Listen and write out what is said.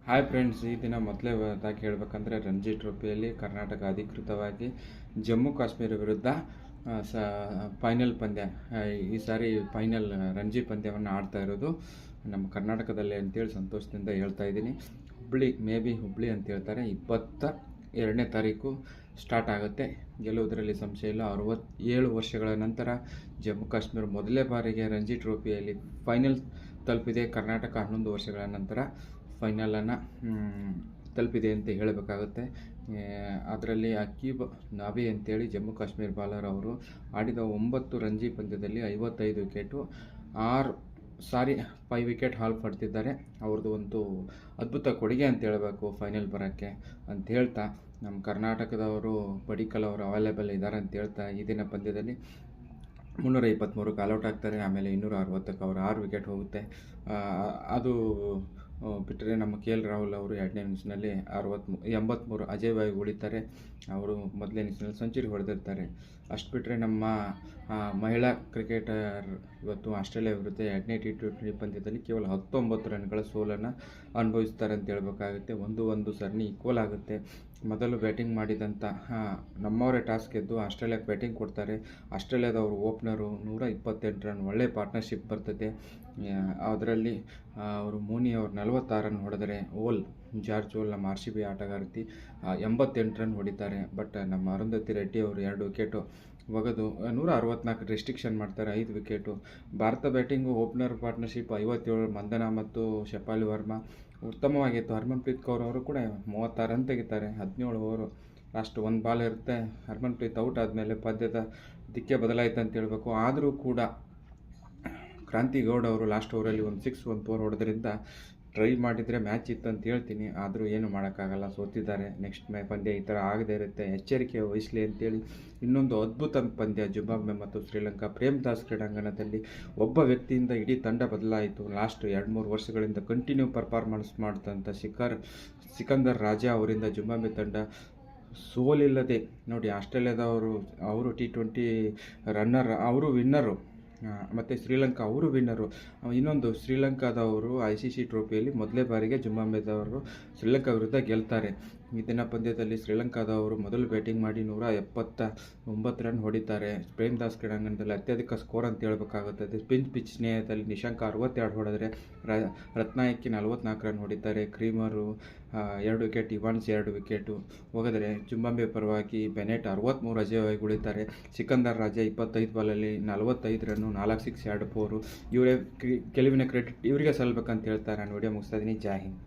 Hi friends, ಈ ದಿನ ಮೊದಲೇದಾಗಿ ಹೇಳಬೇಕಂದ್ರೆ ರಂಜಿ ಟ್ರೋಫಿಯಲ್ಲಿ ಕರ್ನಾಟಕ ಅಧಿಕೃತವಾಗಿ ಜಮ್ಮು ಕಾಶ್ಮೀರ ವಿರುದ್ಧ ಫೈನಲ್ ಪಂದ್ಯ, ಈ ಸಾರಿ ಫೈನಲ್ ರಂಜಿ ಪಂದ್ಯವನ್ನು ಆಡ್ತಾ ಇರೋದು ನಮ್ಮ ಕರ್ನಾಟಕದಲ್ಲಿ ಅಂತೇಳಿ ಸಂತೋಷದಿಂದ ಹೇಳ್ತಾ ಇದ್ದೀನಿ. ಹುಬ್ಳಿ ಅಂತ ಹೇಳ್ತಾರೆ. 22ನೇ ತಾರೀಕು ಸ್ಟಾರ್ಟ್ ಆಗುತ್ತೆ. ಗೆಲ್ಲುವುದರಲ್ಲಿ ಸಂಶಯ ಇಲ್ಲ. 67 ವರ್ಷಗಳ ನಂತರ ಜಮ್ಮು ಕಾಶ್ಮೀರ ಮೊದಲೇ ಬಾರಿಗೆ ರಂಜಿ ಟ್ರೋಫಿಯಲ್ಲಿ ಫೈನಲ್ ತಲುಪಿದೆ. ಕರ್ನಾಟಕ 11 ವರ್ಷಗಳ ನಂತರ ಫೈನಲನ್ನು ತಲುಪಿದೆ ಅಂತ ಹೇಳಬೇಕಾಗುತ್ತೆ. ಅದರಲ್ಲಿ ಅಕೀಬ್ ನಾಬಿ ಅಂತೇಳಿ ಜಮ್ಮು ಕಾಶ್ಮೀರ ಬಾಲರ್ ಅವರು ಆಡಿದ 9 ರಂಜಿ ಪಂದ್ಯದಲ್ಲಿ 55 ವಿಕೆಟು, 5 ವಿಕೆಟ್ ಹಾಲ್ ಪಡೆದಿದ್ದಾರೆ. ಅವ್ರದ್ದು ಒಂದು ಅದ್ಭುತ ಕೊಡುಗೆ ಅಂತ ಹೇಳಬೇಕು ಫೈನಲ್ ಬರೋಕ್ಕೆ ಅಂತ ಹೇಳ್ತಾ, ನಮ್ಮ ಕರ್ನಾಟಕದವರು ಪಡಿಕ್ಕಲ್ ಅವರು ಅವೈಲೇಬಲ್ ಇದ್ದಾರೆ ಅಂತ ಹೇಳ್ತಾ, ಈ ದಿನ ಪಂದ್ಯದಲ್ಲಿ 323 ಕಾಲ್ಔಟ್ ಆಗ್ತಾರೆ. ಆಮೇಲೆ 260ಕ್ಕೆ ಅವರು 6 ವಿಕೆಟ್ ಹೋಗುತ್ತೆ. ಅದು ಬಿಟ್ಟರೆ ನಮ್ಮ KL ರಾಹುಲ್ ಅವರು 2ನೇ ಇನ್ನಿಂಗ್ಸ್ನಲ್ಲಿ 83 ಅಜೇಯವಾಗಿ ಉಳಿತಾರೆ. ಅವರು ಮೊದಲನೇ ಇನ್ನಿಂಗ್ಸ್ನಲ್ಲಿ ಸೆಂಚುರಿ ಹೊಡೆದಿರ್ತಾರೆ. ಅಷ್ಟು ಬಿಟ್ಟರೆ ನಮ್ಮ ಮಹಿಳಾ ಕ್ರಿಕೆಟರ್ ಇವತ್ತು ಆಸ್ಟ್ರೇಲಿಯಾ ವಿರುದ್ಧ 2ನೇ T20 ಪಂದ್ಯದಲ್ಲಿ ಕೇವಲ 19 ರನ್ಗಳ ಸೋಲನ್ನು ಅನುಭವಿಸ್ತಾರೆ ಅಂತ ಹೇಳ್ಬೇಕಾಗುತ್ತೆ. 1-1 ಸರಣಿ ಈಕ್ವಲ್ ಆಗುತ್ತೆ. ಮೊದಲು ಬ್ಯಾಟಿಂಗ್ ಮಾಡಿದಂಥ ನಮ್ಮವರೇ ಟಾಸ್ ಗೆದ್ದು ಆಸ್ಟ್ರೇಲಿಯಾಕ್ಕೆ ಬ್ಯಾಟಿಂಗ್ ಕೊಡ್ತಾರೆ. ಆಸ್ಟ್ರೇಲಿಯಾದವರು ಓಪನರು 128 ರನ್, ಒಳ್ಳೆ ಪಾರ್ಟ್ನರ್ಶಿಪ್ ಬರ್ತದೆ. ಅದರಲ್ಲಿ ಅವರು ಮೂನಿ ಅವರು 46 ರನ್ ಹೊಡೆದರೆ, ಜಾರ್ಜ್ ಓಲ್ ನಮ್ಮ RCB ಆಟಗಾರ್ತಿ 88 ರನ್ ಹೊಡಿತಾರೆ. ಬಟ್ ನಮ್ಮ ಅರುಂಧತಿ ರೆಡ್ಡಿ ಅವರು 2 ವಿಕೆಟು ಒಗೆದು 164 ರೆಸ್ಟ್ರಿಕ್ಷನ್ ಮಾಡ್ತಾರೆ, 5 wicket. Bharat batting opener partnership 57, Mandhana ಮತ್ತು ಶಫಾಲಿ ವರ್ಮಾ ಉತ್ತಮವಾಗಿತ್ತು. ಹರ್ಮನ್ಪ್ರೀತ್ ಕೌರ್ ಅವರು ಕೂಡ 36 ರನ್ ತೆಗಿತಾರೆ. 17 ಓವರು, ಲಾಸ್ಟ್ 1 ಬಾಲ್ ಇರುತ್ತೆ. ಹರ್ಮನ್ಪ್ರೀತ್ ಔಟ್ ಆದಮೇಲೆ ಪಂದ್ಯದ ದಿಕ್ಕೆ ಬದಲಾಯಿತು ಅಂತ ಹೇಳ್ಬೇಕು. ಆದರೂ ಕೂಡ ಕ್ರಾಂತಿ ಗೌಡ್ ಅವರು ಲಾಸ್ಟ್ ಓವರಲ್ಲಿ 1 6 1 4 ಹೊಡೆದ್ರಿಂದ ಟ್ರೈ ಮಾಡಿದರೆ ಮ್ಯಾಚ್ ಇತ್ತು ಅಂತ ಹೇಳ್ತೀನಿ. ಆದರೂ ಏನು ಮಾಡೋಕ್ಕಾಗಲ್ಲ, ಸೋತಿದ್ದಾರೆ. ನೆಕ್ಸ್ಟ್ ಪಂದ್ಯ ಈ ಥರ ಆಗದೇ ಇರುತ್ತೆ, ಎಚ್ಚರಿಕೆ ವಹಿಸಲಿ ಅಂತೇಳಿ ಇನ್ನೊಂದು ಅದ್ಭುತ ಪಂದ್ಯ ಜಿಂಬಾಬ್ವೆ ಮತ್ತು ಶ್ರೀಲಂಕಾ ಪ್ರೇಮ್ದಾಸ್ ಕ್ರೀಡಾಂಗಣದಲ್ಲಿ ಒಬ್ಬ ವ್ಯಕ್ತಿಯಿಂದ ಇಡೀ ತಂಡ ಬದಲಾಯಿತು. ಲಾಸ್ಟ್ 2-3 ವರ್ಷಗಳಿಂದ ಕಂಟಿನ್ಯೂ ಪರ್ಫಾರ್ಮೆನ್ಸ್ ಮಾಡಿದಂಥ ಸಿಕಂದರ್ ರಾಜಾ ಅವರಿಂದ ಜಿಂಬಾಬ್ವೆ ತಂಡ ಸೋಲಿಲ್ಲದೆ ನೋಡಿ. ಆಸ್ಟ್ರೇಲಿಯಾದವರು ಅವರು T20 ರನ್ನರ್, ಅವರು ವಿನ್ನರು, ಮತ್ತು ಶ್ರೀಲಂಕಾ ಅವರು ವಿನ್ನರು. ಇನ್ನೊಂದು ಶ್ರೀಲಂಕಾದವರು ICC ಟ್ರೋಫಿಯಲ್ಲಿ ಮೊದಲೇ ಬಾರಿಗೆ ಜಿಂಬಾಬ್ವೆದವರು ಶ್ರೀಲಂಕಾ ವಿರುದ್ಧ ಗೆಲ್ತಾರೆ. ಈ ದಿನ ಪಂದ್ಯದಲ್ಲಿ ಶ್ರೀಲಂಕಾದವರು ಮೊದಲು ಬ್ಯಾಟಿಂಗ್ ಮಾಡಿ 179 ರನ್ ಹೊಡಿತಾರೆ. ಪ್ರೇಮ್ದಾಸ್ ಕ್ರೀಡಾಂಗಣದಲ್ಲಿ ಅತ್ಯಧಿಕ ಸ್ಕೋರ್ ಅಂತ ಹೇಳಬೇಕಾಗುತ್ತದೆ. ಪಿಚ್ ಸ್ನೇಹದಲ್ಲಿ ನಿಶಾಂಕ 62 ಹೊಡೆದರೆ, ರತ್ನಾಯಕಿ 44 ರನ್ ಹೊಡಿತಾರೆ. ಕ್ರೀಮರು 2 ವಿಕೆಟ್, ಇವಾನ್ಸ್ 2 ವಿಕೆಟು ಹೋಗಿದರೆ, ಜಿಂಬಾಬ್ವೆ ಪರವಾಗಿ ಬೆನೆಟ್ 63 ಅಜೇಯವಾಗಿ ಉಳಿತಾರೆ. ಸಿಕಂದರ್ ರಾಜಾ 25 ಬಾಲಲ್ಲಿ 45 ರನ್ನು, 4 6 2 4. ಇವರೇ ಗೆಲುವಿನ ಕ್ರೆಡಿಟ್ ಇವರಿಗೆ ಸಲ್ಲಬೇಕಂತ ಹೇಳ್ತಾರೆ. ನಾನು ವಿಡಿಯೋ ಮುಗಿಸ್ತಾ ಇದ್ದೀನಿ. ಜೈ ಹಿಂದ್.